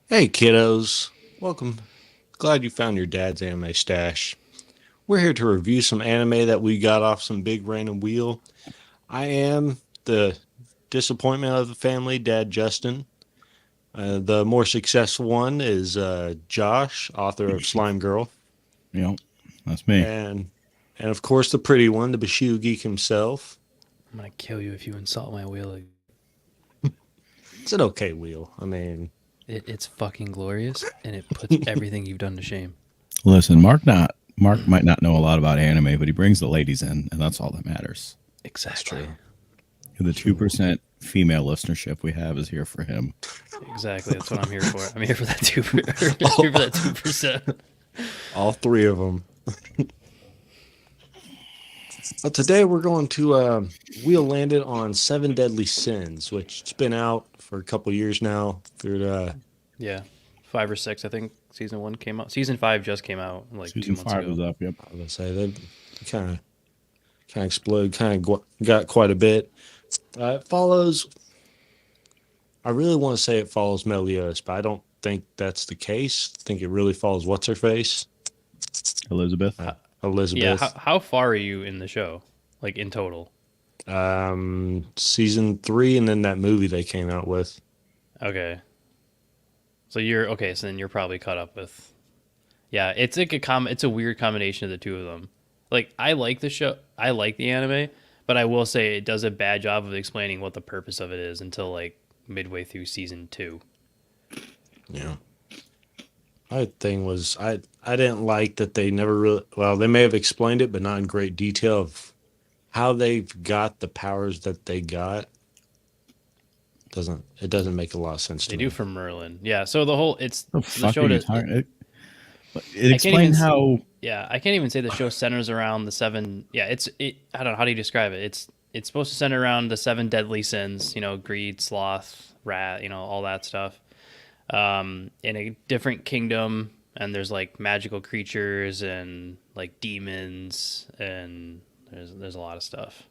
Hey kiddos, welcome. Glad you found your dad's anime stash. We're here to review some anime that we got off some big random wheel. I am the disappointment of the family, Dad Justin. The more successful one is Josh, author of Slime Girl, Yep, that's me. and and of course the pretty one, the Bushido geek himself. I'm gonna kill you if you insult my wheel. It's an okay wheel. I mean, It's fucking glorious, and it puts everything you've done to shame. Listen, Mark might not know a lot about anime, but he brings the ladies in, and that's all that matters. that's Exactly. true. The 2% female listenership we have is here for him. Exactly. That's what I'm here for. I'm here for that here for that 2%. All three of them. Well, today we're going to Wheel Landed on Seven Deadly Sins, which it's been out for a couple years now. Through Yeah, 5 or 6. I think season 1 came out. Season 5 just came out like Season 2 months 5 ago. is up, yep. I was gonna say they kind of exploded, got quite a bit. It follows. I really want to say it follows Meliodas, but I don't think that's the case. I think it really follows what's her face, Elizabeth. Yeah. Elizabeth. How far are you in the show? Like in total? Season 3, and then that movie they came out with. Okay. So you're okay. So then you're probably caught up with. Yeah, it's like it's a weird combination of the two of them. Like I like the show, I like the anime, but I will say it does a bad job of explaining what the purpose of it is until like midway through season 2. Yeah. My thing was I didn't like that they never really, well, they may have explained it but not in great detail of how they've got the powers that they got. Doesn't make a lot of sense They to do me. for Merlin. Yeah, so the whole it's The the fuck are show you to talking? It I can't even explained how. yeah, I can't even say the show centers around the seven. Yeah, it I don't know how do you describe it? It's supposed to center around the seven deadly sins, greed, sloth, wrath, all that stuff. In a different kingdom, and there's like magical creatures and like demons, and there's a lot of stuff.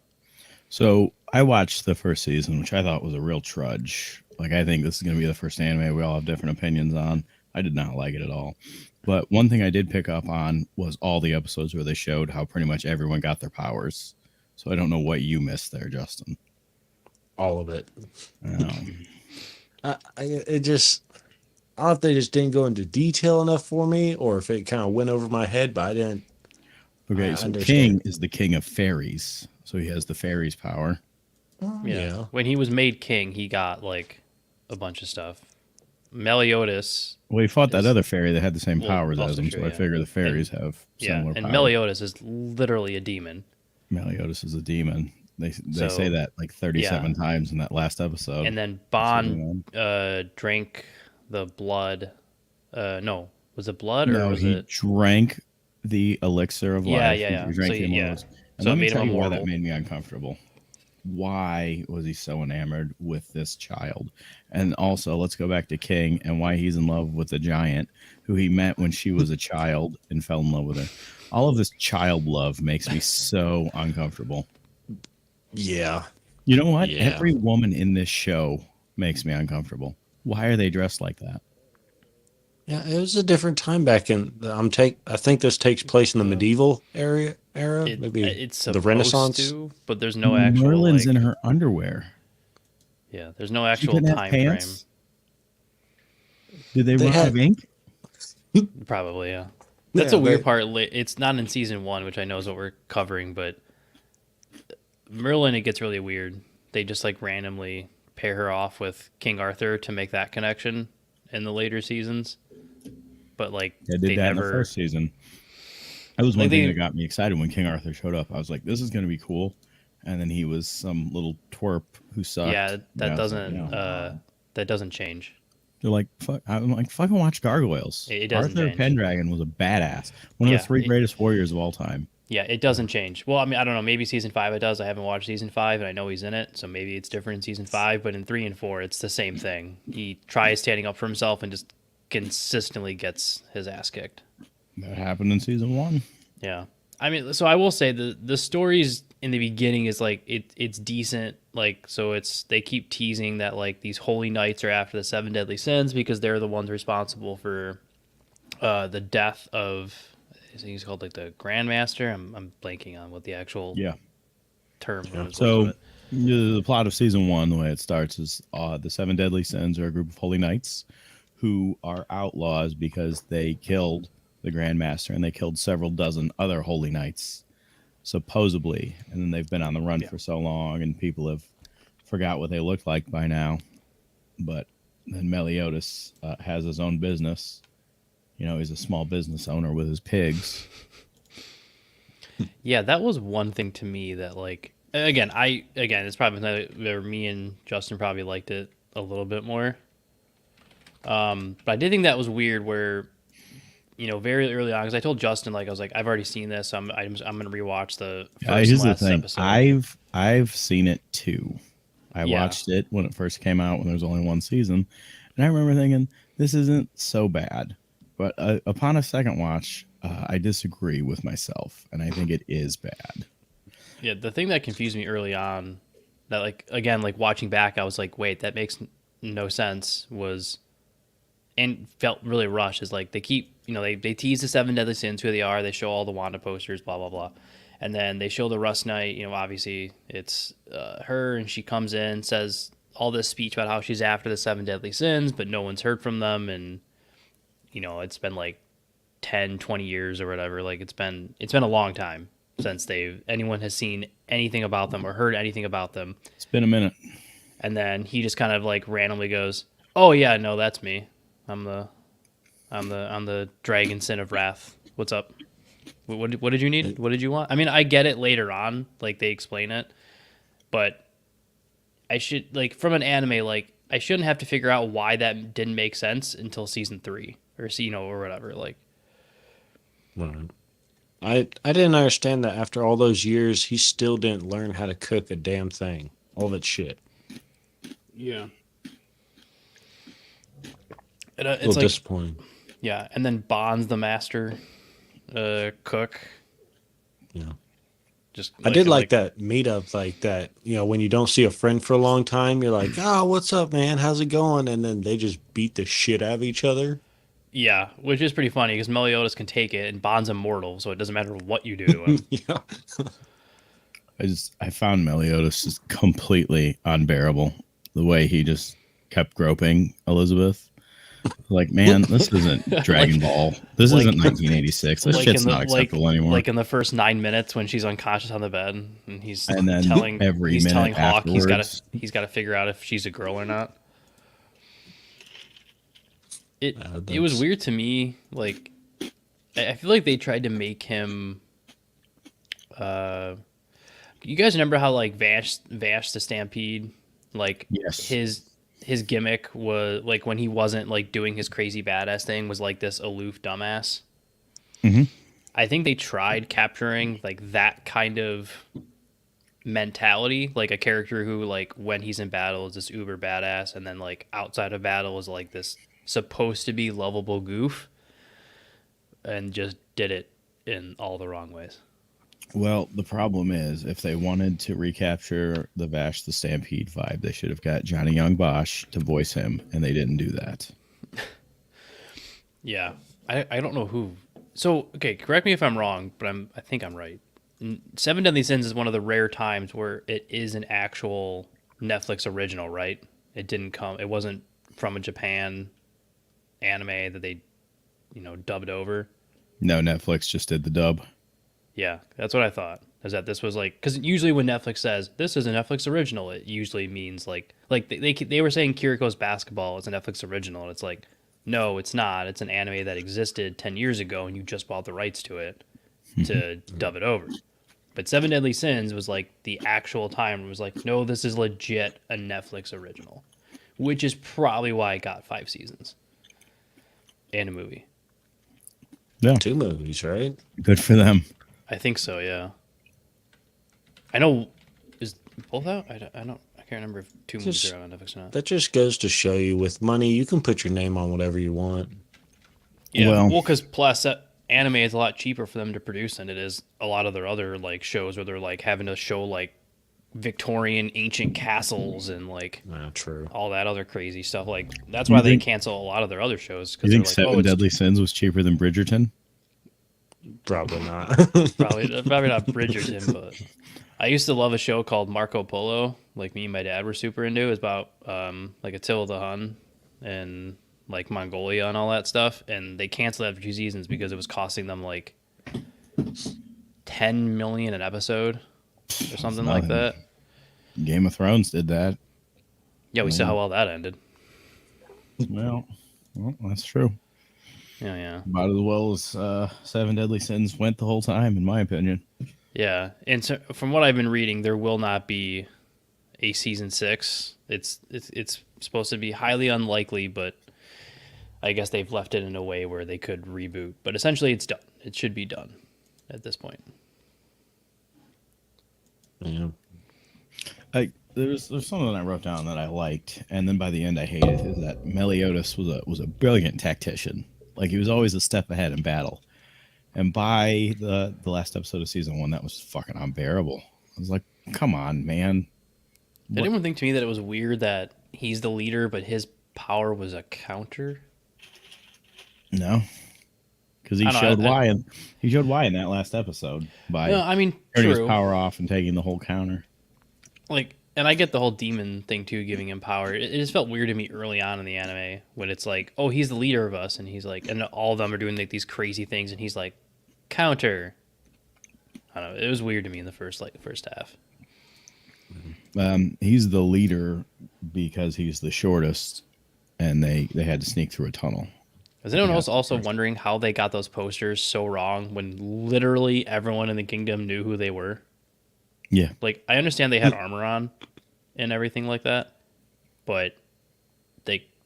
So I watched the first season, which I thought was a real trudge. Like, I think this is going to be the first anime we all have different opinions on. I did not like it at all. But one thing I did pick up on was all the episodes where they showed how pretty much everyone got their powers. So I don't know what you missed there, Justin. All of it. Um, It just, I don't know if they just didn't go into detail enough for me or if it kind of went over my head, but I didn't I okay, so understand. King is the king of fairies. So he has the fairies' power. Yeah, Yeah. when he was made king, he got like a bunch of stuff. Meliodas Well, he fought that is other fairy that had the same well powers as also him, true, so I yeah, figure the and fairies have yeah, similar and powers. Meliodas is literally a demon. Meliodas is a demon. They say So that like yeah, 37 times in that last episode. and then That's the Bond demon. drank the blood. No, was it blood or No, was he it? drank the elixir of Yeah, life. yeah, He yeah. So drank the yeah, immortals. And so it let me made him tell you why that immortal. made me uncomfortable. Why was he so enamored with this child? And also, let's go back to King and why he's in love with the giant who he met when she was a child and fell in love with her. All of this child love makes me so uncomfortable. Yeah. You know what? Yeah. Every woman in this show makes me uncomfortable. Why are they dressed like that? Yeah, it was a different time back in I think this takes place in the Uh, medieval era, maybe it's the supposed Renaissance. to, but there's no actual Merlin's in like her underwear. yeah, there's no She actual couldn't have time frame. pants. Did they They run out had of ink? Probably yeah. That's yeah, a weird they part. It's not in season 1, which I know is what we're covering, but Merlin, it gets really weird. They just like randomly pair her off with King Arthur to make that connection in the later seasons, but like They did they that in the never first season. That was like one thing that they got me excited when King Arthur showed up. I was like, "This is going to be cool," and then he was some little twerp who yeah sucked. Yeah, I was like, that doesn't change. they're like, "Fuck!" I'm like, "Fucking watch Gargoyles." It doesn't Arthur change. Pendragon was a badass, one of the Yeah, three greatest warriors of all time. yeah, it doesn't change. Well, I mean, I don't know. Maybe season 5 it does. I haven't watched season 5, and I know he's in it, so maybe it's different in season 5. But in 3 and 4, it's the same thing. He tries standing up for himself and just consistently gets his ass kicked. That happened in season one. Yeah. I mean, so I will say the stories in the beginning is like it's decent. Like, so they keep teasing that like these holy knights are after the seven deadly sins because they're the ones responsible for the death of, I think he's called like the Grandmaster. I'm blanking on what the actual Yeah. term was. So the plot of season 1, the way it starts, is the seven deadly sins are a group of holy knights who are outlaws because they killed the Grandmaster and they killed several dozen other holy knights, supposedly. And then they've been on the run for so long, and people have forgot what they looked like by now. But then Meliodas has his own business. You know, he's a small business owner with his pigs. Yeah, that was one thing to me that like again it's probably where me and Justin probably liked it a little bit more. But I did think that was weird where, you know, very early on, because I told Justin, like, I was like, I've already seen this, so I'm gonna rewatch the first Here's and the last thing. episode. I've seen it too. I watched it when it first came out, when there was only one season, and I remember thinking this isn't so bad. But upon a second watch, I disagree with myself, and I think it is bad. Yeah, the thing that confused me early on, that like again, like watching back, I was like, wait, that makes no sense. And felt really rushed. Is like they keep, you know, they tease the seven deadly sins, who they are. They show all the Wanda posters, blah blah blah, and then they show the Rust Knight. You know, obviously it's her, and she comes in, says all this speech about how she's after the seven deadly sins, but no one's heard from them, and you know, it's been like 10, 20 years or whatever. Like it's been a long time since anyone has seen anything about them or heard anything about them. It's been a minute. And then he just kind of like randomly goes, "Oh yeah, no, that's me. I'm the dragon sin of wrath. What's up? What did you need? What did you want?" I mean, I get it later on, like they explain it, but I should, like, from an anime, like I shouldn't have to figure out why that didn't make sense until season 3 or or whatever. Like, Right. I didn't understand that after all those years, he still didn't learn how to cook a damn thing. All that shit. yeah, A it's little like, disappointing. yeah, and then Bond's the master cook. Yeah. Just I did like that meetup, like that, you know, when you don't see a friend for a long time, you're like, "Oh, what's up, man? How's it going?" And then they just beat the shit out of each other. Yeah, which is pretty funny because Meliodas can take it and Bond's immortal, so it doesn't matter what you do to him. Yeah. I found Meliodas just completely unbearable. The way he just kept groping Elizabeth. Like, man, this isn't Dragon Ball. This isn't 1986. This shit's not acceptable anymore. Like in the first 9 minutes when she's unconscious on the bed, and then telling every minute Hawk afterwards, he's got to figure out if she's a girl or not. It was weird to me. Like, I feel like they tried to make him. You guys remember how like Vash the Stampede, like Yes. his gimmick was like when he wasn't like doing his crazy badass thing was like this aloof dumbass. Mhm. I think they tried capturing like that kind of mentality, like a character who like when he's in battle is this uber badass, and then like outside of battle is like this supposed to be lovable goof, and just did it in all the wrong ways. Well, the problem is, if they wanted to recapture the Vash the Stampede vibe, they should have got Johnny Young Bosch to voice him, and they didn't do that. Yeah, I don't know who. So okay, correct me if I'm wrong, but I think I'm right. Seven Deadly Sins is one of the rare times where it is an actual Netflix original, right? It wasn't from a Japan anime that they, dubbed over. No, Netflix just did the dub. Yeah, that's what I thought. Is that this was like, because usually when Netflix says this is a Netflix original, it usually means like they were saying Kiriko's Basketball is a Netflix original, and it's like, no, it's not. It's an anime that existed 10 years ago, and you just bought the rights to it to dub it over. But Seven Deadly Sins was like the actual time. It was like, no, this is legit a Netflix original, which is probably why it got 5 seasons and a movie. Yeah, 2 movies, right? good for them. I think so, yeah. I know, is both out? I can't remember if 2 movies are out on Netflix or not. That just goes to show you, with money, you can put your name on whatever you want. Yeah, Well- well, because plus anime is a lot cheaper for them to produce than it is a lot of their other like shows where they're like having to show like Victorian ancient castles and like True. all that other crazy stuff. Like that's why they cancel a lot of their other shows You because they're think like, Seven oh, it's Deadly Sins was cheaper than Bridgerton? Probably not. probably not Bridgerton, but I used to love a show called Marco Polo. Like me and my dad were super into. It was about like Attila the Hun and like Mongolia and all that stuff. And they canceled after 2 seasons because it was costing them like 10 million an episode or something like that. Game of Thrones did that. Yeah, we saw how well that ended. Well, that's true. Yeah. About as well as Seven Deadly Sins went the whole time, in my opinion. Yeah, and so from what I've been reading, there will not be a season 6. It's supposed to be highly unlikely, but I guess they've left it in a way where they could reboot. But essentially, it's done. It should be done at this point. Yeah. There's something I wrote down that I liked, and then by the end I hated. Is that Meliodas was a brilliant tactician. Like he was always a step ahead in battle. And by the last episode of season 1, that was fucking unbearable. I was like, come on, man. Did anyone think to me that it was weird that he's the leader, but his power was a counter? No, because he showed why in that last episode by turning his power off and taking the whole counter. Like, and I get the whole demon thing too, giving him power. It just felt weird to me early on in the anime when it's like, oh, he's the leader of us, and he's like, and all of them are doing like these crazy things, and he's like, counter. I don't know. It was weird to me in the first half. He's the leader because he's the shortest, and they had to sneak through a tunnel. Is anyone else also wondering how they got those posters so wrong when literally everyone in the kingdom knew who they were? Yeah. Like, I understand they had armor on and everything like that, but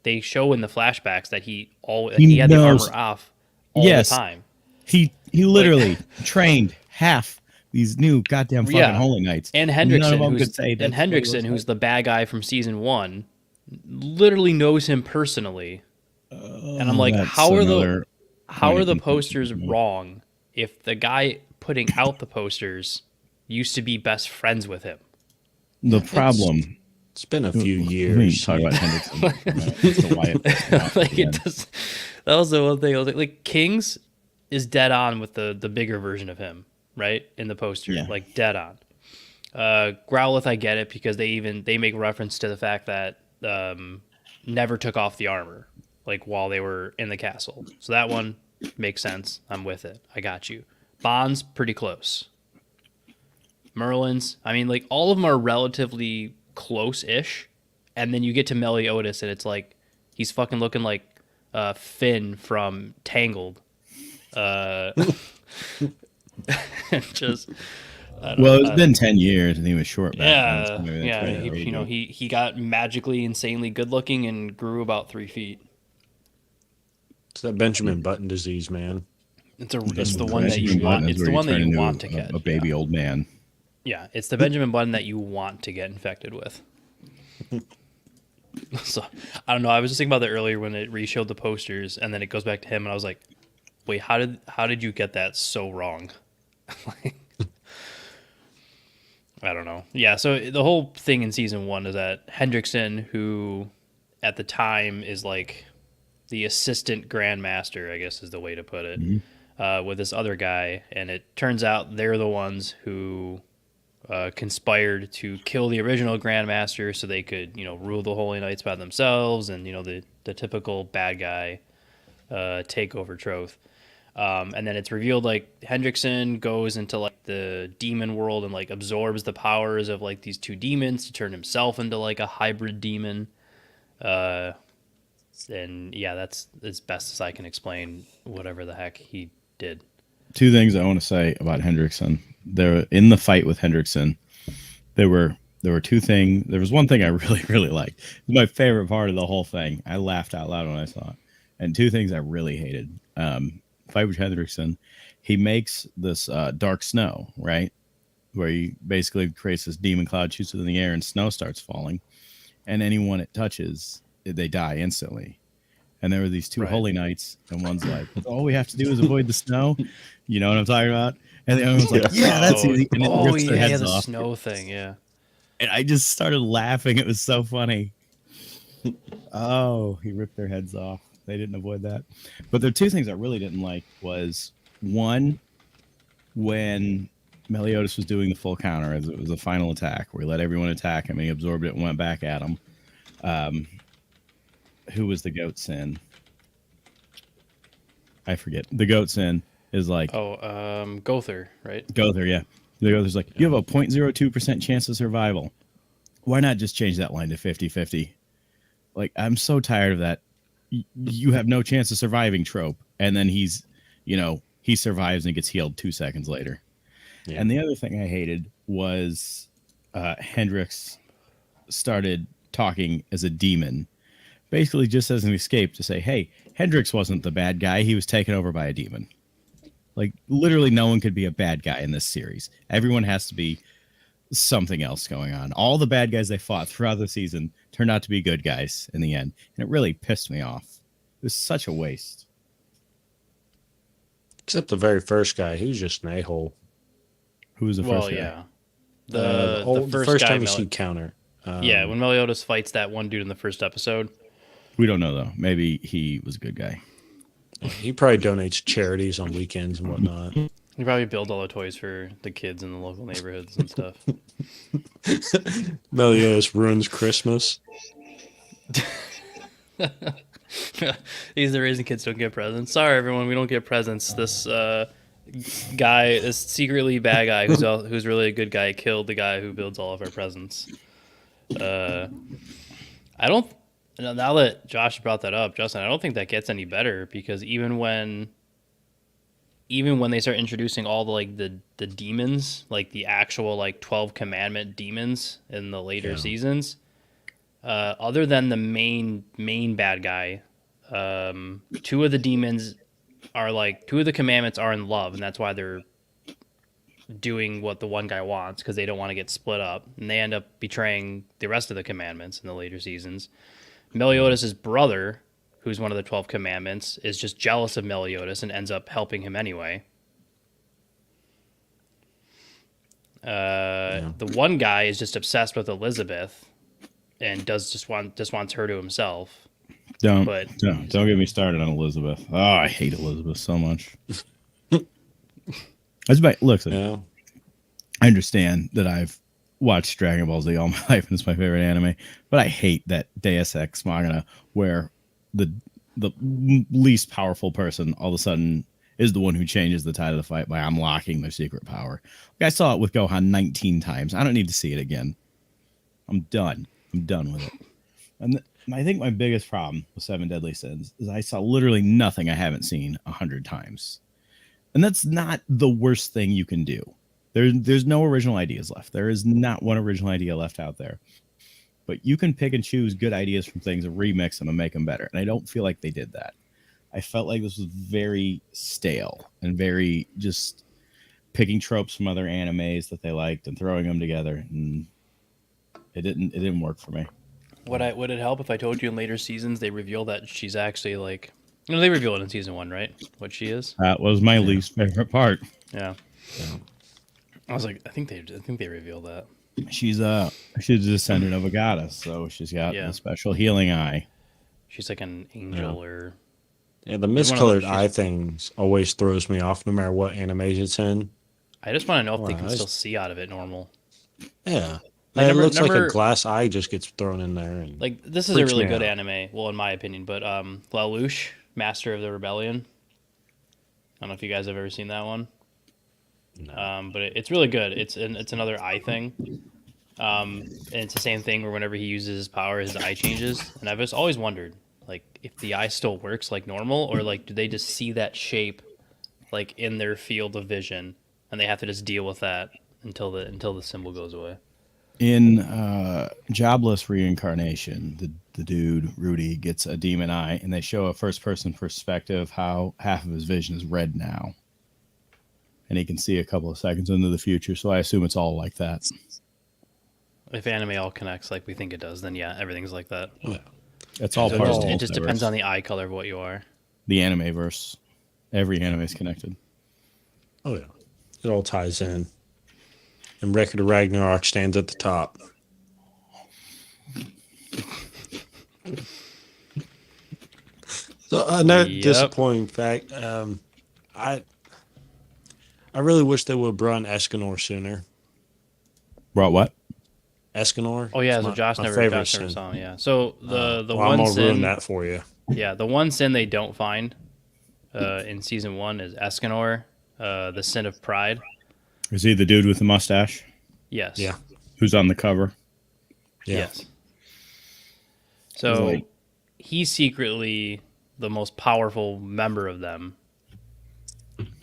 they show in the flashbacks that he had the armor off all the time. He literally trained half these new goddamn fucking Holy Knights. And Hendrickson, who's the bad guy from season 1, literally knows him personally. And I'm like, how are the posters wrong if the guy putting out the posters used to be best friends with him? The problem. It's been a few years. Talk about Hendrickson. That was the one thing. I was like Kings is dead on with the bigger version of him, right? In the poster, like dead on. Growlithe, I get it because they make reference to the fact that never took off the armor, like while they were in the castle. So that one makes sense. I'm with it. I got you. Bond's pretty close. Merlin's, I mean, like all of them are relatively close-ish, and then you get to Meliodas, and it's like he's fucking looking like Finn from Tangled. Just it's been 10 years, and he was short back then. So he got magically insanely good looking and grew about 3 feet. It's that Benjamin Button disease, man. It's the one that you want. It's the one that you want to get a baby old man. Yeah, it's the Benjamin Button that you want to get infected with. So I don't know. I was just thinking about that earlier when it re-showed the posters, and then it goes back to him, and I was like, "Wait, how did you get that so wrong?" I don't know. Yeah, so the whole thing in season 1 is that Hendrickson, who at the time is like the assistant grandmaster, I guess is the way to put it, with this other guy, and it turns out they're the ones who conspired to kill the original grandmaster so they could, rule the Holy Knights by themselves, and the typical bad guy takeover trope. And then it's revealed like Hendrickson goes into like the demon world and like absorbs the powers of like these 2 demons to turn himself into like a hybrid demon. And yeah, that's as best as I can explain whatever the heck he did. 2 things I want to say about Hendrickson. There in the fight with Hendrickson, there were 2 things. There was one thing I really, really liked. It was my favorite part of the whole thing. I laughed out loud when I saw it. And 2 things I really hated. Fight with Hendrickson, he makes this dark snow, right? Where he basically creates this demon cloud, shoots it in the air, and snow starts falling. And anyone it touches, they die instantly. And there were these two Right. holy knights, and one's like, all we have to do is avoid the snow. You know what I'm talking about? And the other one's like, yeah, that's easy. And it rips their heads the off. snow thing, yeah. And I just started laughing. It was so funny. Oh, he ripped their heads off. They didn't avoid that. But there are two things I really didn't like was one, when Meliodas was doing the full counter, as it was a final attack where he let everyone attack him and he absorbed it and went back at him. Who was the goat sin? I forget. The goat sin is like Gother, right? Gother, yeah. The Gother's like, you have a 0.02% chance of survival. Why not just change that line to 50-50? Like, I'm so tired of that. You have no chance of surviving trope. And then he's, he survives and gets healed 2 seconds later. Yeah. And the other thing I hated was Hendrix started talking as a demon, basically just as an escape to say, hey, Hendrix wasn't the bad guy. He was taken over by a demon. Like, literally no one could be a bad guy in this series. Everyone has to be something else going on. All the bad guys they fought throughout the season turned out to be good guys in the end. And it really pissed me off. It was such a waste. Except the very first guy. He was just an a-hole. Who was the first guy? Yeah. The first time you see Counter. Yeah, when Meliodas fights that one dude in the first episode. We don't know, though. Maybe he was a good guy. He probably donates charities on weekends and whatnot. He probably built all the toys for the kids in the local neighborhoods and stuff. Meliodas ruins Christmas. He's the reason kids don't get presents. Sorry, everyone, we don't get presents. This guy, this secretly bad guy who's really a good guy, killed the guy who builds all of our presents. I don't. Now that Josh brought that up, Justin, I don't think that gets any better, because even when they start introducing all the demons, like the actual 12 commandment demons in the later seasons, other than the main bad guy, two of the demons are two of the commandments are in love, and that's why they're doing what the one guy wants, because they don't want to get split up, and they end up betraying the rest of the commandments in the later seasons. Meliodas' brother, who's one of the 12 commandments, is just jealous of Meliodas and ends up helping him anyway. The one guy is just obsessed with Elizabeth and just wants her to himself. Don't get me started on Elizabeth. Oh, I hate Elizabeth so much. Listen, I understand that I've watched Dragon Ball Z all my life and it's my favorite anime, but I hate that Deus Ex Machina, where the least powerful person all of a sudden is the one who changes the tide of the fight by unlocking their secret power. I saw it with Gohan 19 times. I don't need to see it again. I'm done with it. And I think my biggest problem with Seven Deadly Sins is I saw literally nothing I haven't seen 100 times. And that's not the worst thing you can do. There's no original ideas left. There is not one original idea left out there. But you can pick and choose good ideas from things and remix them and make them better. And I don't feel like they did that. I felt like this was very stale and very just picking tropes from other animes that they liked and throwing them together. And it didn't work for me. Would it help if I told you in later seasons they reveal that she's actually they reveal it in season 1, right? What she is? That was my least favorite part. Yeah. I was like, I think they revealed that. She's a descendant of a goddess, so she's got a special healing eye. She's like an angel or... Yeah, the miscolored eye things always throws me off no matter what anime it's in. I just want to know if they can still see out of it normal. Yeah. It looks like a glass eye just gets thrown in there. And this is a really good anime, well, in my opinion, but Lelouch, Master of the Rebellion. I don't know if you guys have ever seen that one. No. But it's really good. It's another eye thing. And it's the same thing where whenever he uses his power, his eye changes. And I've just always wondered, if the eye still works like normal, or do they just see that shape in their field of vision and they have to just deal with that until the symbol goes away. In Jobless Reincarnation, the dude Rudy gets a demon eye, and they show a first-person perspective how half of his vision is red now, and he can see a couple of seconds into the future. So I assume it's all like that. If anime all connects like we think it does, then yeah, everything's like that. Yeah. It's all So part of it the just depends multiverse. on the eye color of what you are. The anime verse. Every anime is connected. Oh yeah, it all ties in. And Record of Ragnarok stands at the top. So another Yep. disappointing fact. I really wish they would have brought in Escanor sooner. Brought what? Escanor. Oh yeah, is so my Josh never favorite saw sin. him. Yeah. So the Well, one I'm gonna ruin sin, that for you. yeah, the one sin they don't find in season 1 is Escanor, the sin of pride. Is he the dude with the mustache Yes. Yeah. who's on the cover? Yeah. Yes. So Like- he's secretly the most powerful member of them.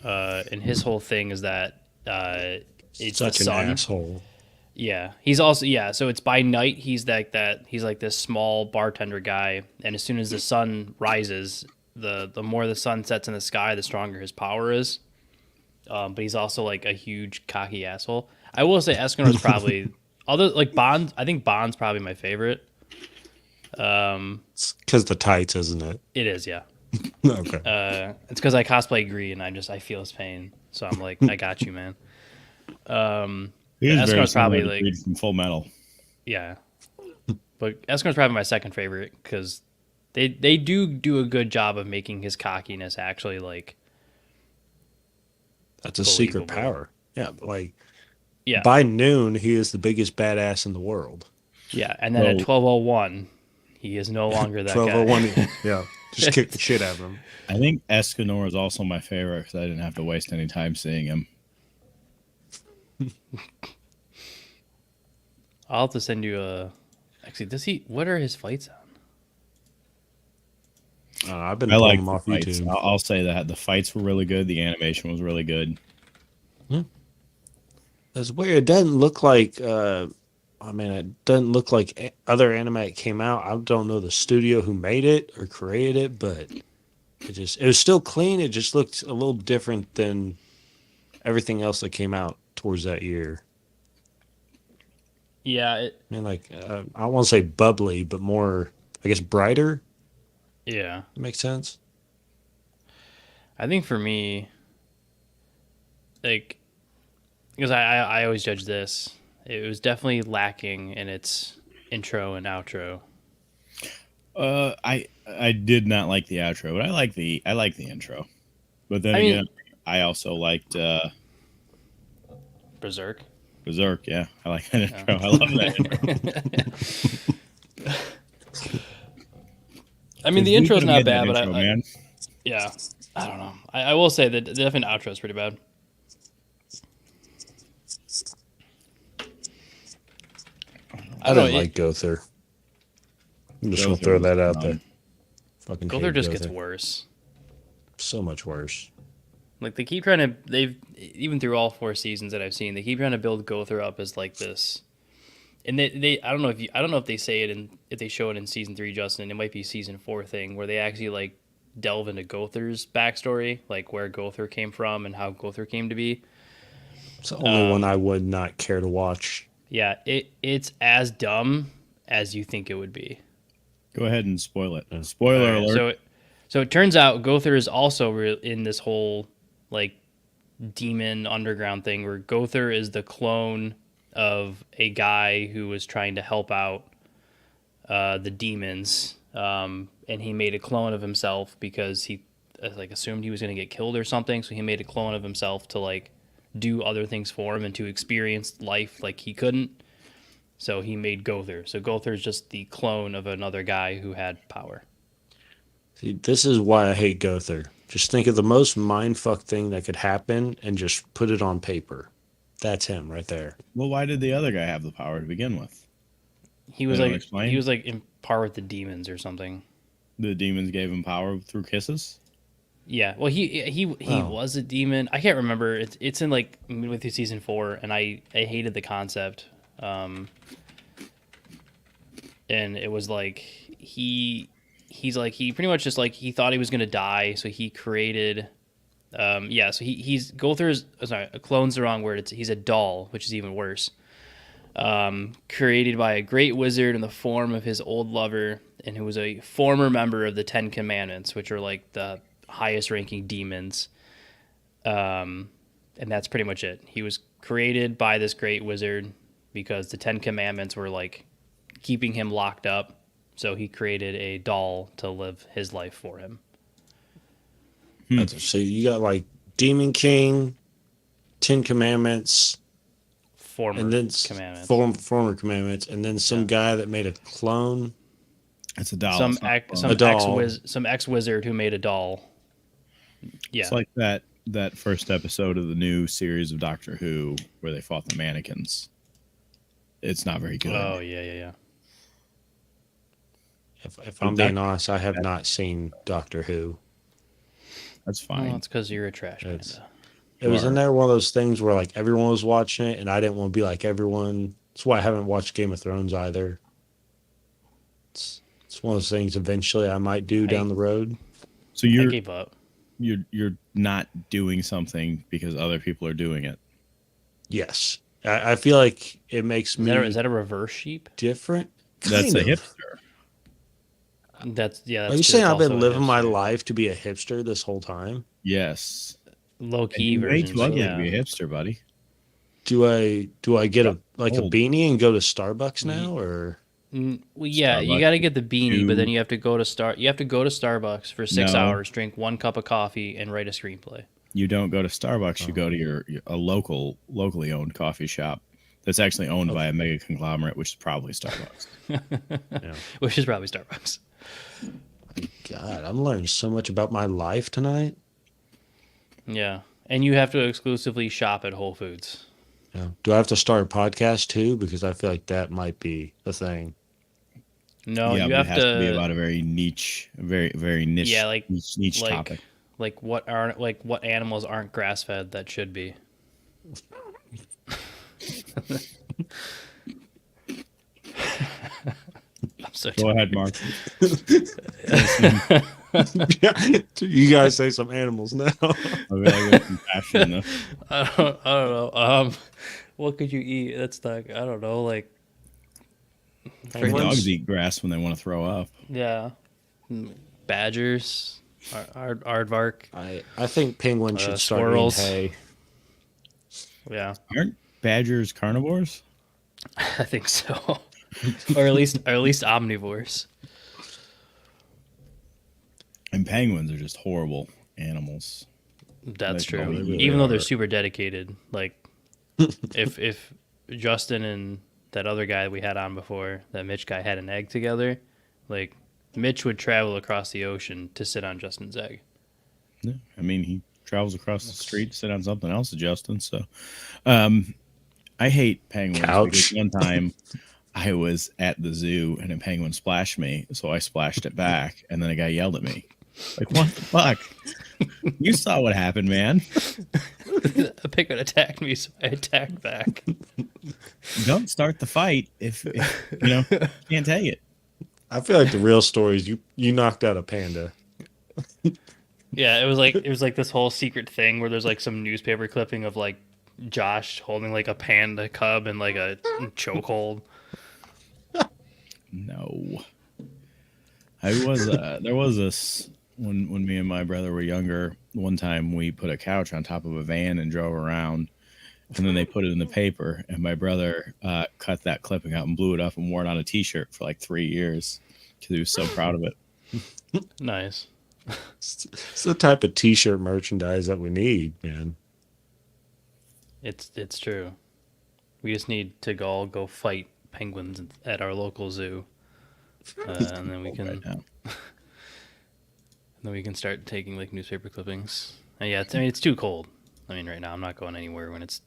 And his whole thing is that it's Such the an sun. asshole. Yeah, he's also so it's by night. He's like that. He's like this small bartender guy, and as soon as the sun rises, the more the sun sets in the sky, the stronger his power is. But he's also like a huge cocky asshole. I will say Escanor is probably other like Bond. I think Bond's probably my favorite. It's because the tights, isn't it? It is, yeah. Okay. It's because I cosplay Gree and I feel his pain, so I'm like, I got you, man. He is very Escanor's probably similar to like- Creed from Full Metal. Yeah, but Escanor's probably my second favorite because they do a good job of making his cockiness actually like That's a secret believable. power. Yeah, but like yeah by noon, he is the biggest badass in the world. yeah, and then at Well- 12:01, he is no longer that 1201. guy. Yeah, just kick the shit out of him. I think Escanor is also my favorite because I didn't have to waste any time seeing him. I'll have to send you a. Actually, does he? What are his fights on? I've been I pulling like him the off fights. YouTube. I'll say that the fights were really good. The animation was really good. It's weird. It doesn't look like. It doesn't look like other anime that came out. I don't know the studio who made it or created it, but it was still clean. It just looked a little different than everything else that came out towards that year. Yeah, I mean, like I don't want to say bubbly, but more, I guess, brighter. yeah. That makes sense. I think for me, like, because I always judge this, it was definitely lacking in its intro and outro. I did not like the outro, but I like the intro. But then I mean- again, I also liked Berserk. Berserk. Yeah, I like that intro. I love that intro. I mean, the We intro's could've not made that bad, but intro, I man. yeah, I don't know. I will say that the definite outro is pretty bad. I don't didn't know, like Gother. I'm just gonna Gother throw was that out fun. there. Fucking Gother hate just gets Gother. worse. So much worse. Like they keep trying to, they've even through all 4 seasons that I've seen, they keep trying to build Gother up as like this. And they I don't know if they say it in, if they show it in season 3, Justin. It might be season 4 thing where they actually like delve into Gother's backstory, like where Gother came from and how Gother came to be. It's the only one I would not care to watch. Yeah, it's as dumb as you think it would be. Go ahead and spoil it. Spoiler Alright, alert. So it turns out Gother is also in this whole like demon underground thing where Gother is the clone of a guy who was trying to help out the demons, and he made a clone of himself because he like assumed he was going to get killed or something. So he made a clone of himself to like do other things for him and to experience life like he couldn't. So he made Gother. So Gother is just the clone of another guy who had power. See, this is why I hate Gother. Just think of the most mindfuck thing that could happen and just put it on paper. That's him right there. Well, why did the other guy have the power to begin with? He was They don't like explain? he was like in par with the demons or something. The demons gave him power through kisses. Yeah, well he Oh. was a demon. I can't remember. It's in like midway through season 4, and I hated the concept. And it was like he's like he pretty much just like he thought he was gonna die, so he created. So he's Gother's sorry, a clone's the wrong word. He's a doll, which is even worse. created by a great wizard in the form of his old lover, and who was a former member of the Ten Commandments, which are like the highest ranking demons. And that's pretty much it. He was created by this great wizard because the Ten Commandments were like keeping him locked up. So he created a doll to live his life for him. So you got like Demon King, Ten Commandments, Former and then commandments. former commandments, and then some guy that made a clone. It's a doll. Some It's not a ex, clone. A doll. some ex wizard who made a doll. Yeah. It's like that first episode of the new series of Doctor Who where they fought the mannequins. It's not very good. Oh yeah. If I'm being honest, I have not seen Doctor Who. That's fine. Well, it's because you're a trash It's- panda. It was in there one of those things where like everyone was watching it, and I didn't want to be like everyone. That's why I haven't watched Game of Thrones either. It's one of those things. Eventually, I might do down the road. So I you're gave up. you're not doing something because other people are doing it. Yes, I feel like it makes Is me that a reverse sheep? different. That's Kind a of. hipster. That's Are you true. saying It's I've been also a living my hipster. life to be a hipster this whole time? Yes. low And key you're way version? too ugly Yeah. to be a hipster, buddy. Do I get a Old. beanie and go to Starbucks now, or Well, yeah, you Starbucks. got to get the beanie, but then You- you have to go to Starbucks for 6 No. hours, drink 1 cup of coffee, and write a screenplay. You don't go to Starbucks. You go to a locally owned coffee shop that's actually owned by a mega conglomerate, which is probably Starbucks. Which is probably Starbucks. God, I'm learning so much about my life tonight. Yeah, and you have to exclusively shop at Whole Foods. Yeah. Do I have to start a podcast too? Because I feel like that might be a thing. No, yeah, you but have it has to be to. about a very niche, very niche. Yeah, like- niche like, topic. what animals aren't grass fed that should be. I'm so Go ahead, Mark. You guys say some animals now. I feel like there's some passion in this. I don't know. What could you eat? That's like I don't know. Like Penguins? Dogs eat grass when they want to throw up. yeah, badgers, aardvark. I think penguins should start squirrels. eating hay. Yeah, Aren't badgers carnivores? I think so. or at least omnivores. And penguins are just horrible animals. That's Like, true. they really Even though they're are. super dedicated. Like if Justin and that other guy we had on before, that Mitch guy, had an egg together, like Mitch would travel across the ocean to sit on Justin's egg. Yeah, I mean, he travels across the street to sit on something else, Justin. So, I hate penguins. Couch. Because one time I was at the zoo and a penguin splashed me, so I splashed it back, and then a guy yelled at me, like, "What the fuck? You saw what happened, man! A penguin attacked me, so I attacked back. Don't start the fight if you can't take it." I feel like the real story is you knocked out a panda. Yeah, it was like this whole secret thing where there's like some newspaper clipping of like Josh holding like a panda cub in like a chokehold. No. There was this when me and my brother were younger, one time we put a couch on top of a van and drove around, and then they put it in the paper, and my brother cut that clipping out and blew it up and wore it on a t-shirt for like 3 years because he was so proud of it. Nice. It's the type of T-shirt merchandise that we need, man. It's true. We just need to go fight penguins at our local zoo, and then we can Right now. then we can start taking like newspaper clippings. And yeah, it's too cold. I mean, right now I'm not going anywhere when it's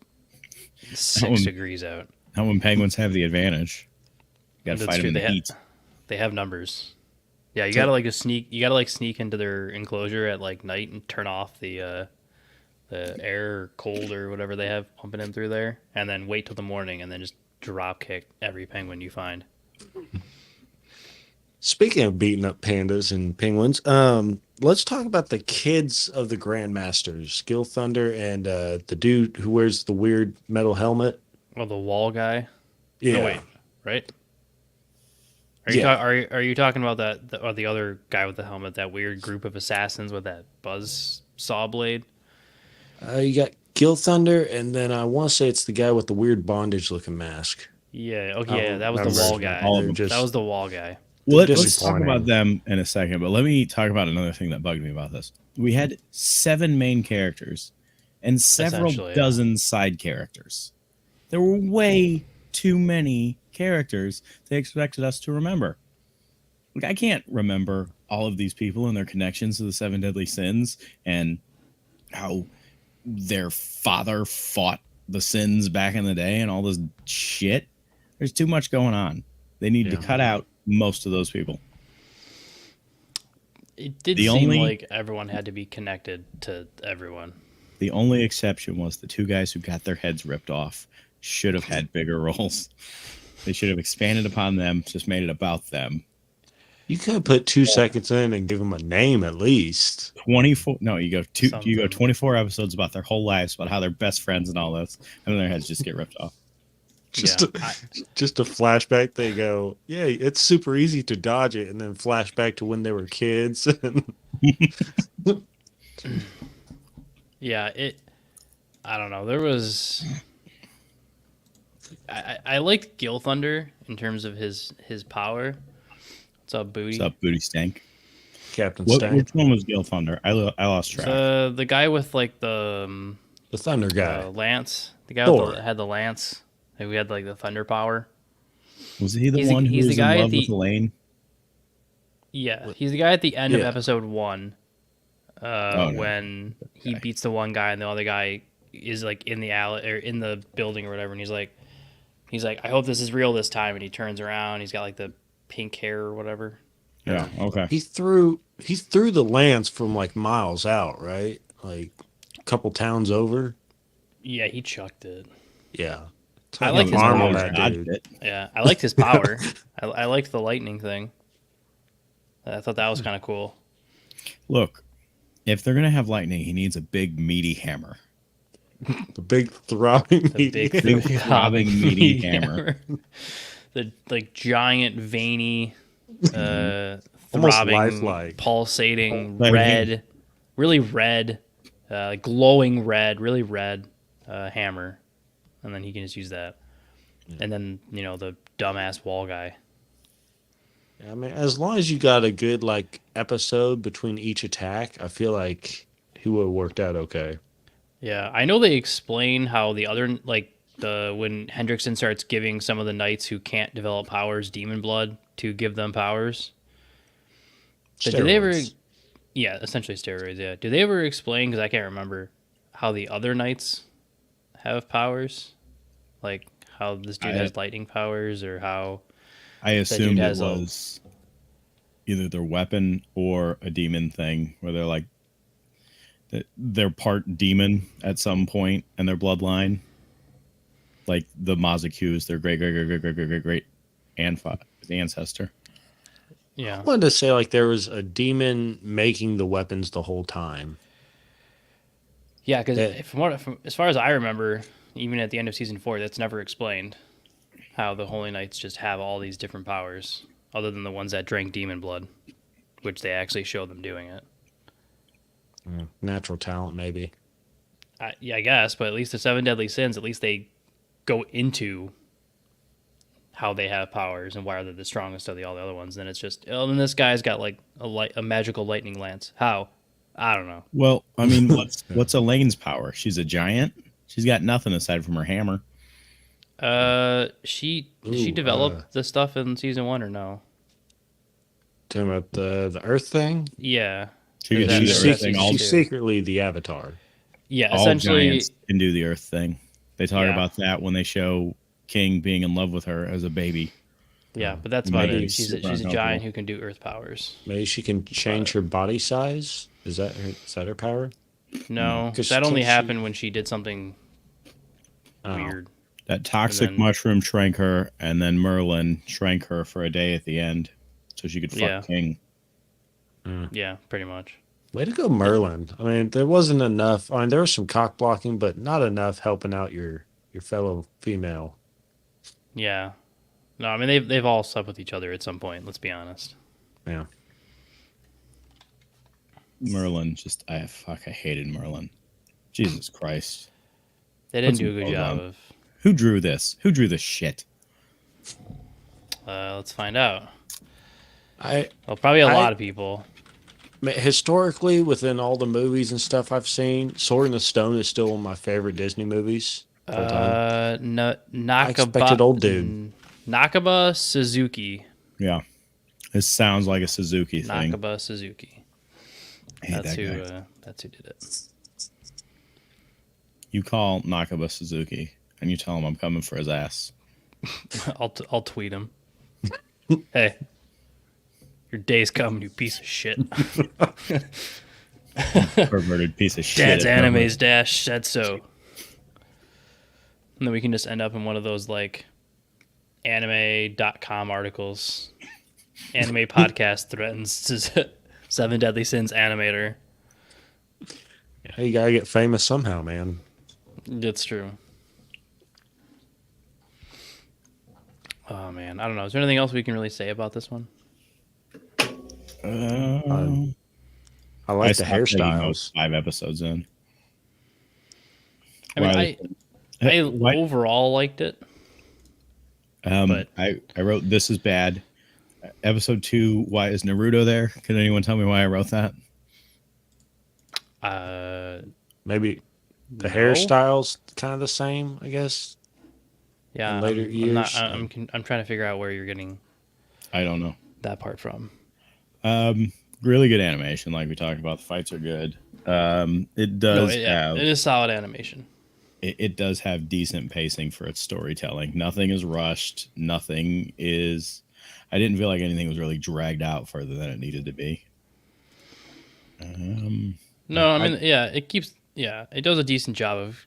6 one- degrees out. Not when penguins have the advantage. You got to That's fight true. them in the heat. They have numbers. Yeah, you gotta sneak into their enclosure at like night and turn off the air or cold or whatever they have pumping in through there, and then wait till the morning and then just drop kick every penguin you find. Speaking of beating up pandas and penguins, let's talk about the kids of the Grandmasters, Skill Thunder, and the dude who wears the weird metal helmet. Well, the wall guy. Yeah. No, wait, right? Yeah. Are you talking about or the other guy with the helmet? That weird group of assassins with that buzz saw blade. You got Gil Thunder, and then I want to say it's the guy with the weird bondage-looking mask. Yeah. Okay. I Yeah, don't that was the remember. wall guy. All of They're them. That was the wall guy. Well, They're let's talk about disappointing. them in a second, but let me talk about another thing that bugged me about this. We had 7 main characters and several Essentially, yeah. dozen side characters. There were way too many characters they expected us to remember. Like, I can't remember all of these people and their connections to the 7 deadly sins and how their father fought the sins back in the day and all this shit. There's too much going on. They need to Yeah. cut out most of those people. It did The seem only- like everyone had to be connected to everyone. The only exception was the 2 guys who got their heads ripped off should have had bigger roles. They should have expanded upon them, just made it about them. You could have put 2 seconds in and give them a name at least. 24 no, you go Something. 24 episodes about their whole lives, about how they're best friends and all this, and then their heads just get ripped off. Just Yeah. just a flashback. They go, yeah, it's super easy to dodge it, and then flashback to when they were kids. Yeah, I don't know. There was. I liked Gil Thunder in terms of his power. What's up, Booty? What's up, Booty Stank? Captain Which Stank, one was Gil Thunder? I lost track. The guy with like the the Thunder guy. lance. The guy Thor. that had the lance. Who had like the thunder power. Was he the he's the- one who he's the was guy in at love with the- Elaine? Yeah, he's the guy at the end of Yeah. episode 1. No. When he Okay. beats the one guy and the other guy is like in the alley or in the building or whatever, and he's like, I hope this is real this time, and he turns around, he's got like the pink hair or whatever. Yeah, okay. He threw the lance from like miles out, right? Like a couple towns over. Yeah, he chucked it. Yeah. I like his arm on power. that Dodged dude. it. Yeah, I liked his power. I liked the lightning thing. I thought that was kind of cool. Look, if they're gonna have lightning, he needs a big meaty hammer. The big throbbing. The big Big throbbing meaty hammer. The like giant veiny, Almost throbbing, lifelike. pulsating Like- red, really red, glowing red, really red hammer, and then he can just use that. And then the dumbass wall guy. I mean, as long as you got a good like episode between each attack, I feel like he would have worked out okay. Yeah, I know they explain how the other when Hendrickson starts giving some of the knights who can't develop powers demon blood to give them powers. But do they ever? Steroids. Yeah, essentially steroids. Yeah. Do they ever explain? Because I can't remember how the other knights have powers, like how this dude has lightning powers, or how. I assumed it has a- was either their weapon or a demon thing, where they're like they're part demon at some point in their bloodline, like the Mazakus, their great ancestor. Yeah. I wanted to say like there was a demon making the weapons the whole time. Yeah, because Yeah. as far as I remember, even at the end of season 4, that's never explained how the Holy Knights just have all these different powers, other than the ones that drank demon blood, which they actually show them doing it. Natural talent, maybe. Yeah, I guess, but at least the 7 deadly sins, at least they go into how they have powers and why they're the strongest of all the other ones. Then it's just, oh, then this guy's got like a magical lightning lance. How? I don't know. Well, I mean, what's Elaine's power? She's a giant. She's got nothing aside from her hammer. Did she Ooh, develop the stuff in season 1 or no? Talking about the Earth thing. Yeah. She Is can that- do is the that Earth thing. season All, two? She's secretly the Avatar. Yeah, all essentially. giants can do the Earth thing. They talk Yeah. about that when they show King being in love with her as a baby. Yeah, but that's about Maybe it. She's super a giant uncomfortable. who can do Earth powers. Maybe she can change her body size. Is that her power? No, 'Cause that only can't she- happened when she did something Oh. weird. That toxic And then- mushroom shrank her, and then Merlin shrank her for a day at the end, so she could fuck Yeah. King. Yeah, pretty much. Way to go, Merlin. I mean, there wasn't enough. There was some cock blocking, but not enough helping out your fellow female. Yeah. No, I mean they've all slept with each other at some point. Let's be honest. Yeah. Merlin, I hated Merlin. Jesus Christ. They Put didn't do some a good clothes job on. of. Who drew this? Who drew this shit? Let's find out. I Well, probably a I- lot of people. historically within all the movies and stuff I've seen, Sword in the Stone is still one of my favorite Disney movies. Full time. expected old dude. Nakaba Suzuki. Yeah. This sounds like a Suzuki thing. Nakaba Suzuki. I hate That's that who. guy. That's who did it. You call Nakaba Suzuki and you tell him I'm coming for his ass. I'll tweet him. Hey, your day's coming, you piece of shit. Perverted piece of shit. Dad's Animes Dash said so. And then we can just end up in one of those like anime.com articles. Anime podcast threatens to Seven Deadly Sins animator. Hey, you gotta get famous somehow, man. It's true. Oh man, I don't know. Is there anything else we can really say about this one? I I like the stopped taking those hairstyles. 5 episodes in. I mean, Why- I why- overall liked it. but- I wrote this is bad. Episode 2, why is Naruto there? Can anyone tell me why I wrote that? Maybe the No? hairstyles kind of the same, I guess. Yeah, in later years. I'm trying to figure out where you're getting I don't know. that part from. Really good animation, like we talked about. The fights are good. It No, does it is solid animation. it does have decent pacing for its storytelling. Nothing is rushed. Nothing is. I didn't feel like anything was really dragged out further than it needed to be. No, I mean, it does a decent job of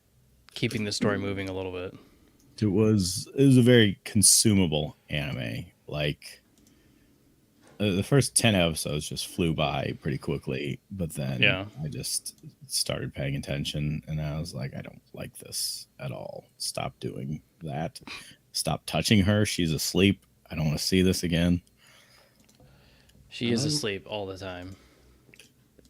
keeping the story moving a little bit. It was a very consumable anime. Like the first 10 episodes just flew by pretty quickly, but then Yeah. I just started paying attention and I was like, I don't like this at all. Stop doing that. Stop touching her. She's asleep. I don't want to see this again. She is asleep all the time.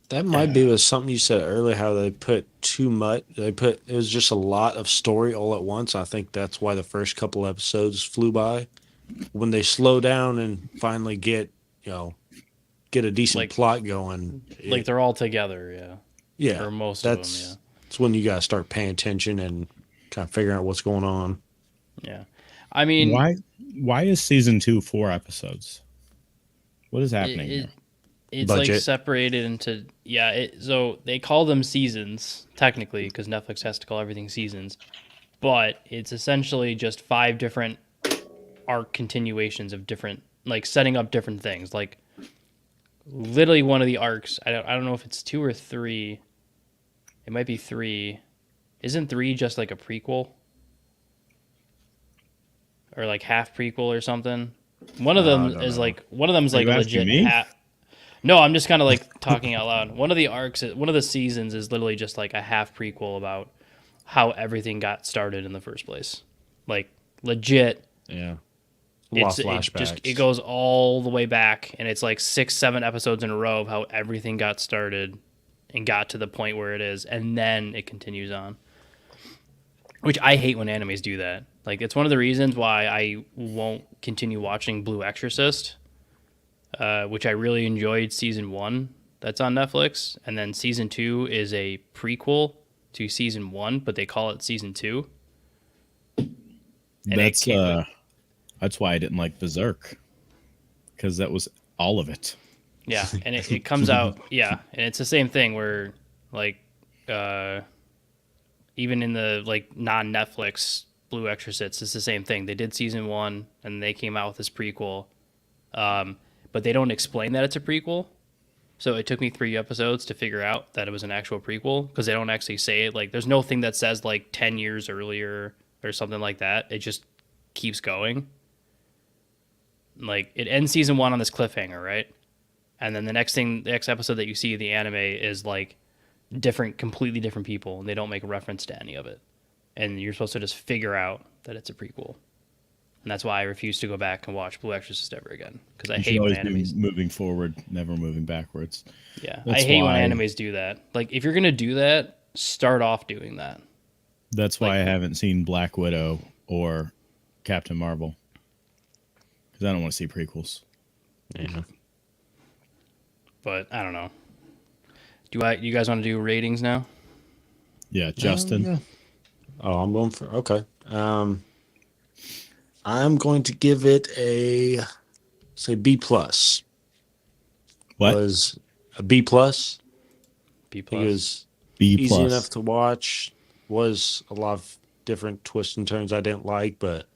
That might be with something you said earlier, how they put too much. It was just a lot of story all at once. I think that's why the first couple episodes flew by. When they slow down and finally get a decent Like- plot going, Like they're all together, yeah, or most of them, that's it's when you gotta start paying attention and kind of figuring out what's going on. yeah. I mean, Why is season 2 4 episodes? What is happening here? it's like Budget. separated into so they call them seasons technically because Netflix has to call everything seasons, but it's essentially just 5 different arc continuations of different, like setting up different things. Like literally one of the arcs, I don't know if it's 2 or 3. It might be 3. Isn't 3 just like a prequel? Or like half prequel or something? One of them is like Are you asking legit me? No, I'm just kind of like talking out loud. One of the arcs, one of the seasons is literally just like a half prequel about how everything got started in the first place. Like legit, Yeah, a lot of it flashbacks. it goes all the way back, and it's like 6-7 episodes in a row of how everything got started and got to the point where it is, and then it continues on. Which I hate when animes do that. Like it's one of the reasons why I won't continue watching Blue Exorcist, which I really enjoyed season 1. That's on Netflix, and then season 2 is a prequel to season 1, but they call it season 2. And That's why I didn't like Berserk, because that was all of it. Yeah, and it comes out, and it's the same thing where like even in the like non-Netflix Blue Exorcist, it's the same thing. They did season 1 and they came out with this prequel, but they don't explain that it's a prequel. So it took me 3 episodes to figure out that it was an actual prequel because they don't actually say it. Like there's no thing that says like 10 years earlier or something like that. It just keeps going. Like it ends season 1 on this cliffhanger, right? And then the next episode that you see of the anime is like completely different people, and they don't make reference to any of it. And you're supposed to just figure out that it's a prequel. and that's why I refuse to go back and watch Blue Exorcist ever again because I You should hate when always animes. be moving forward, never moving backwards. Yeah, That's I hate when why- animes do that. Like, if you're gonna do that, start off doing that. That's why Like- I haven't seen Black Widow or Captain Marvel, because I don't want to see prequels. Yeah. But I don't know. You guys want to do ratings now? Yeah, Justin. Yeah. Oh, I'm going for okay. I'm going to give it a say B plus. What? Was a B plus B plus. because B easy plus. enough to watch. Was a lot of different twists and turns I didn't like, but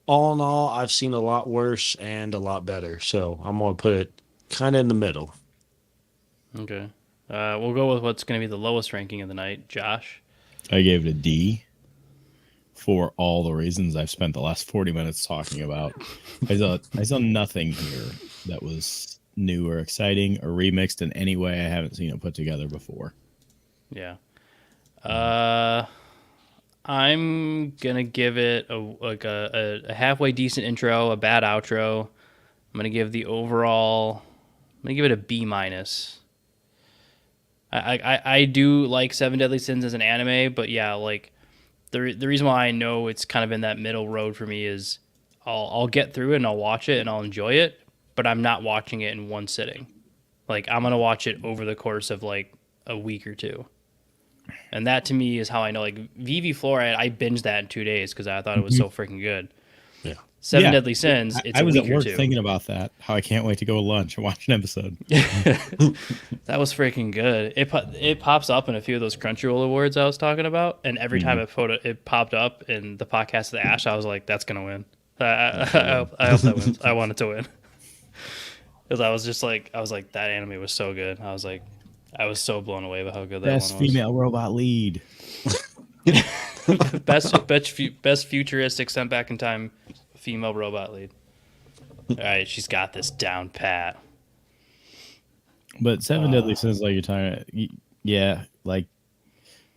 all in all, I've seen a lot worse and a lot better. So I'm gonna put it kind of in the middle. Okay. We'll go with what's going to be the lowest ranking of the night, Josh. I gave it a D for all the reasons I've spent the last 40 minutes talking about. I saw nothing here that was new or exciting or remixed in any way I haven't seen it put together before. Yeah. I'm gonna give it a halfway decent intro, a bad outro. I'm gonna give the overall. I'm gonna give it a B minus. I do like Seven Deadly Sins as an anime, but yeah, like the reason why I know it's kind of in that middle road for me is I'll get through it and I'll watch it and I'll enjoy it, but I'm not watching it in one sitting. Like, I'm gonna watch it over the course of like a week or two. And that to me is how I know, like, Vivi Fluoride, I binged that in 2 days because I thought it was so freaking good. Yeah. Seven Yeah. Deadly Sins, it's I a was week at or work two. thinking about that, how I can't wait to go to lunch and watch an episode. That was freaking good. It pops up in a few of those Crunchyroll awards I was talking about, and every time it popped up in the podcast of the Ash, I was like, "That's gonna win." I hope that wins. I want it to win because I was like, that anime was so good. I was so blown away by how good that Best one was. female robot lead. best futuristic sent back in time female robot lead. All right, she's got this down pat. But Seven Deadly Sins, like you're talking, yeah, like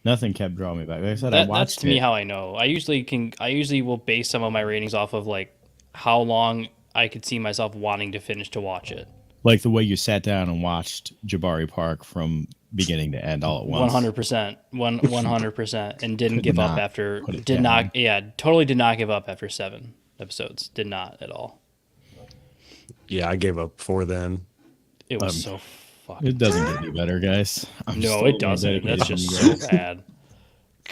nothing kept drawing me back. Like I said, I That's watched to me it. how I know. I usually will base some of my ratings off of like how long I could see myself wanting to finish to watch it. Like the way you sat down and watched Jabari Park from beginning to end all at once. 100%, 100%, and didn't Could give up not after. put it Did down. not. Yeah, totally did not give up after 7 episodes. Did not at all. Yeah, I gave up before then. It was so fucking. It doesn't get any better, guys. I'm No, still it doesn't. That's dedicated just to you so guys. bad.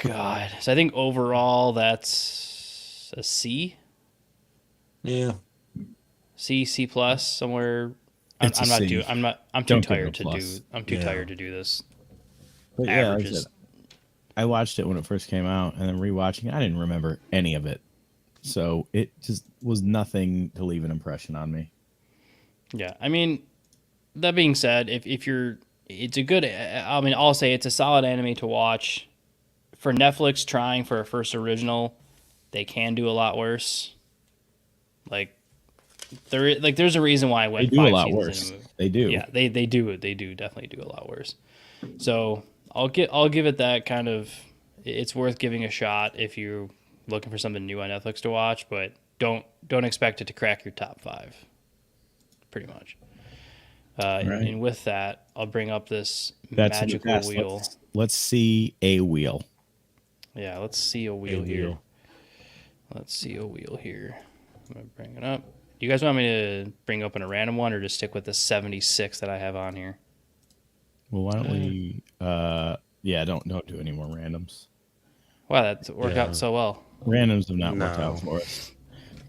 God. So I think overall that's a C. Yeah. C plus somewhere. I'm It's a not C. doing. I'm too Don't give it a tired to do. plus. I'm too Yeah. tired to do this. But yeah, like I Averages. said, I watched it when it first came out, and then rewatching it, I didn't remember any of it. So it just was nothing to leave an impression on me. Yeah, I mean, that being said, if you're, it's a good. I mean, I'll say it's a solid anime to watch. For Netflix trying for a first original, they can do a lot worse. Like there's a reason why I They went do a 5 lot seasons worse. in a movie. They do. Yeah, they do definitely do a lot worse. So I'll give it that kind of. It's worth giving a shot if you're looking for something new on Netflix to watch, but don't expect it to crack your top 5. Pretty much. Right. And with that, I'll bring up this That's in the magical past. wheel. Let's see a wheel. Yeah, let's see a wheel A here. wheel. Let's see a wheel here. I'm gonna bring it up. Do you guys want me to bring open a random one or just stick with the 76 that I have on here? Well, why don't we? Yeah, don't do any more randoms. Wow, that worked Yeah. out so well. Randoms have not worked No. out for us.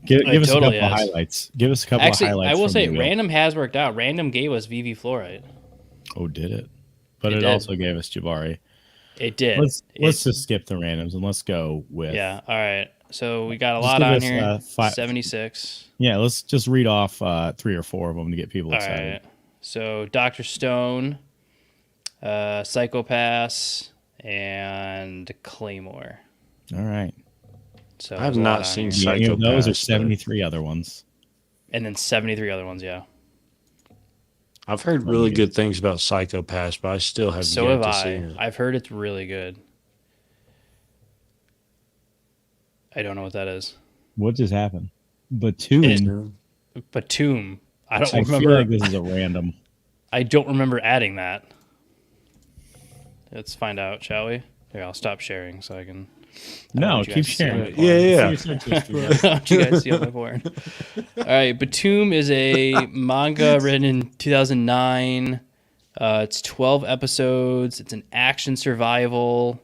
Give It us totally a couple has. highlights. Give us a couple Actually, of highlights. I will from say the wheel. random has worked out. Random gave us VV Fluoride. Oh, did it? But It it did. also gave us Jabari. It did. Let's It- just skip the randoms and let's go with Yeah. All right. So we got a Just lot give on us, here. 5 76. Yeah, let's just read off 3 or 4 of them to get people All excited. right. So Dr. Stone, Psychopaths, and Claymore. All right. So I have there's a lot not on seen here. Any of those are Psychopaths, but 73 other ones. And then 73 other ones, yeah. I've heard really good things about Psychopaths, but I still have So yet have to I. see it. I've heard it's really good. I don't know what that is. What just happened? Batum. Batum. I don't I feel remember. like this is a random. I don't remember adding that. Let's find out, shall we? Here, I'll stop sharing so I can. No, keep sharing. Yeah. I want you guys to see all my porn. All right, Batum is a manga written in 2009. It's 12 episodes. It's an action survival.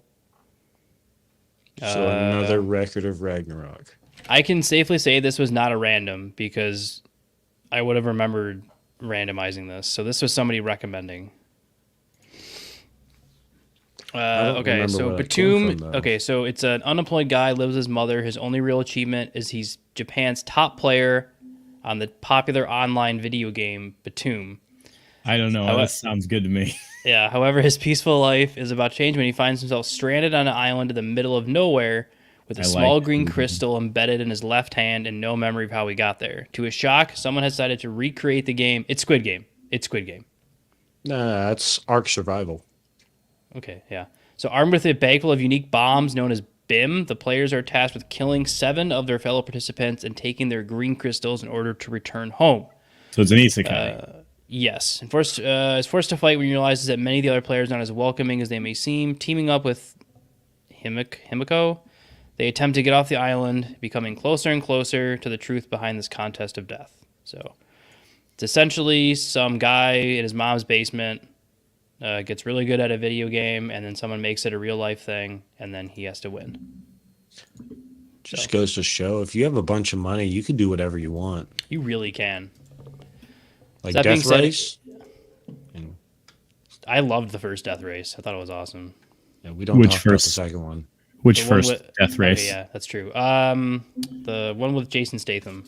So another record of Ragnarok. I can safely say this was not a random because I would have remembered randomizing this. So this was somebody recommending. don't Okay, remember so where that came Batum. from, though. Okay, so it's an unemployed guy, lives with his mother. His only real achievement is he's Japan's top player on the popular online video game Batum. I don't know. That sounds good to me. Yeah, however, his peaceful life is about to change when he finds himself stranded on an island in the middle of nowhere with a small green crystal embedded in his left hand and no memory of how he got there. To his shock, someone has decided to recreate the game. It's Squid Game. Nah, that's Ark Survival. Okay, yeah. So armed with a bag full of unique bombs known as BIM, the players are tasked with killing 7 of their fellow participants and taking their green crystals in order to return home. So it's an isekai. Yes, and is forced to fight when he realizes that many of the other players are not as welcoming as they may seem. Teaming up with Himiko, they attempt to get off the island, becoming closer and closer to the truth behind this contest of death. So it's essentially some guy in his mom's basement gets really good at a video game, and then someone makes it a real life thing, and then he has to win. Just goes to show, if you have a bunch of money, you can do whatever you want. You really can. Like That being Death said, Race. I loved the first Death Race. I thought it was awesome. Yeah, we don't Which talk about the first? second one. Which The one first with- Death Race? Okay, yeah, that's true. The one with Jason Statham.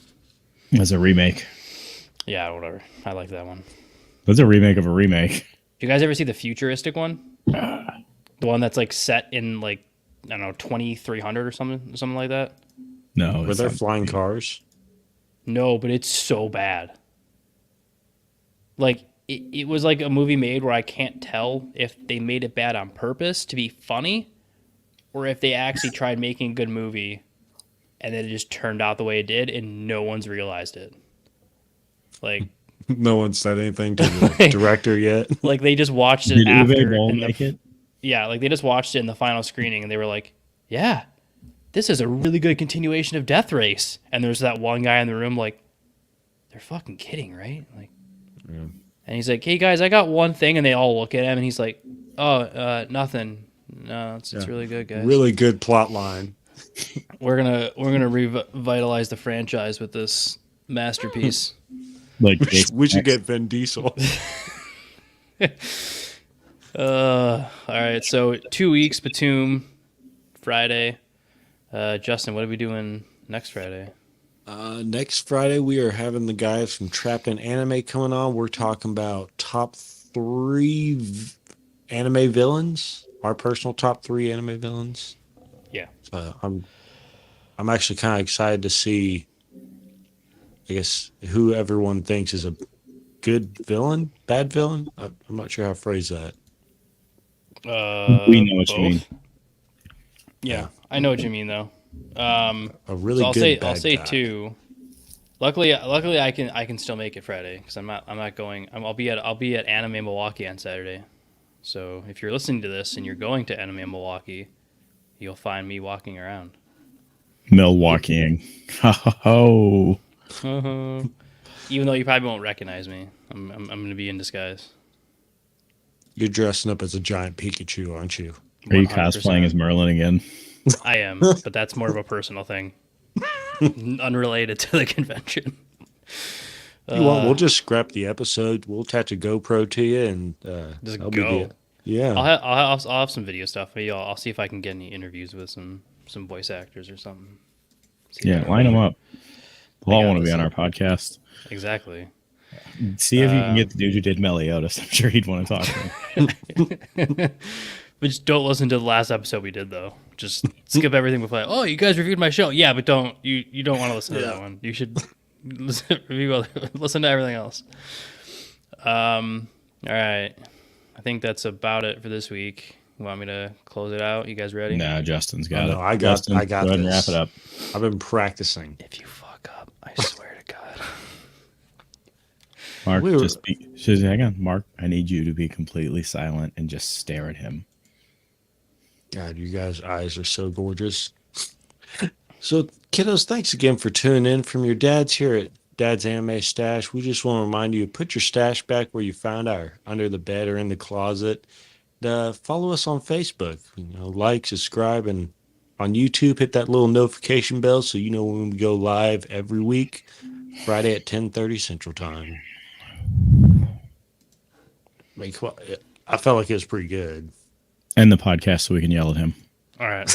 Was a remake. Yeah, whatever. I like that one. It was a remake of a remake. Did you guys ever see the futuristic one? The one that's like set in like, I don't know, 2300 or something like that? No. Were it's there not. flying cars? No, but it's so bad. Like, it was like a movie made where I can't tell if they made it bad on purpose to be funny or if they actually tried making a good movie and then it just turned out the way it did and no one's realized it. Like, No one said anything to the director yet. like they just watched it Did after. Uwe Boll in the- make it? Yeah, like they just watched it in the final screening and they were like, yeah, this is a really good continuation of Death Race. And there's that one guy in the room like, they're fucking kidding, right? Like, and he's like, hey guys, I got one thing. And they all look at him and he's like, oh, nothing. No, it's really good, guys. Really good plot line. We're gonna revitalize the franchise with this masterpiece. Like We should get Vin Diesel. All right, so 2 weeks, Batum, Friday. Justin, what are we doing next Friday? Next Friday, we are having the guys from Trapped in Anime coming on. We're talking about top 3 anime villains. Our personal top 3 anime villains. Yeah. I'm actually kind of excited to see, I guess, who everyone thinks is a good villain, bad villain. I'm not sure how to phrase that. We know what you mean. Yeah, I know what you mean though. A really So good I'll bad say guy. 2. Luckily, I can still make it Friday because I'm not going. I'll be at Anime Milwaukee on Saturday. So if you're listening to this and you're going to Anime Milwaukee, you'll find me walking around. Milwaukeeing. Oh. Even though you probably won't recognize me, I'm going to be in disguise. You're dressing up as a giant Pikachu, aren't you? Are you 100%. cosplaying as Merlin again? I am, but that's more of a personal thing, unrelated to the convention. You want? We'll just scrap the episode. We'll attach a GoPro to you and Just that'll go. Be the, yeah. I'll have some video stuff. Maybe I'll see if I can get any interviews with some voice actors or something. See if I Yeah, can- line them up. They'll all got want to this. be on our podcast. Exactly. See if you can get the dude who did Meliodas. I'm sure he'd want to talk to him. But just don't listen to the last episode we did though. Just skip everything before. Oh, you guys reviewed my show. Yeah, but don't you don't want to listen to that one. You should listen to everything else. All right. I think that's about it for this week. You want me to close it out? You guys ready? Nah, Justin's got Oh, it. no, I got Justin, go ahead and this. wrap it up. I've been practicing. If you fuck up, I Mark, We were- just be. Hang on, Mark. I need you to be completely silent and just stare at him. God, you guys' eyes are so gorgeous. So, kiddos, thanks again for tuning in from your dads here at Dad's Anime Stash. We just want to remind you, put your stash back where you found our under the bed or in the closet. Follow us on Facebook. Like, subscribe, and on YouTube, hit that little notification bell so you know when we go live every week, Friday at 10:30 Central Time. I felt like it was pretty good. End the podcast so we can yell at him. All right.